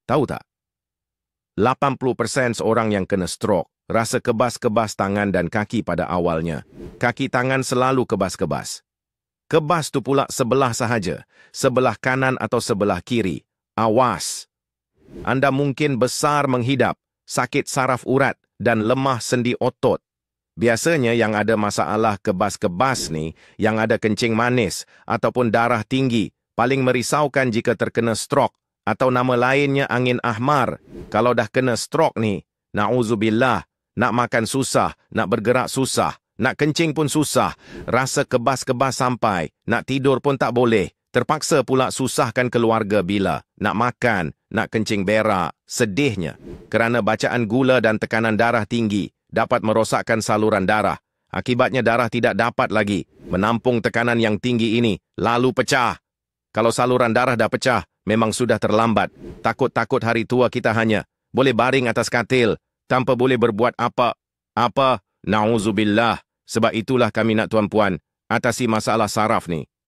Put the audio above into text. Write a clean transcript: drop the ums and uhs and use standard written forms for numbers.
Tahu tak? 80% orang yang kena stroke rasa kebas-kebas tangan dan kaki pada awalnya. Kaki tangan selalu kebas-kebas. Kebas tu pula sebelah sahaja, sebelah kanan atau sebelah kiri. Awas! Anda mungkin besar menghidap, sakit saraf urat dan lemah sendi otot. Biasanya yang ada masalah kebas-kebas ni, yang ada kencing manis ataupun darah tinggi, paling merisaukan jika terkena stroke atau nama lainnya angin ahmar. Kalau dah kena stroke ni, na'udzubillah, nak makan susah, nak bergerak susah, nak kencing pun susah, rasa kebas-kebas sampai, nak tidur pun tak boleh, terpaksa pula susahkan keluarga bila nak makan, nak kencing berak. Sedihnya, kerana bacaan gula dan tekanan darah tinggi dapat merosakkan saluran darah. Akibatnya darah tidak dapat lagi menampung tekanan yang tinggi ini, lalu pecah. Kalau saluran darah dah pecah, memang sudah terlambat. Takut-takut hari tua kita hanya boleh baring atas katil, tanpa boleh berbuat apa. Na'udzubillah. Sebab itulah kami nak tuan-puan atasi masalah saraf ni.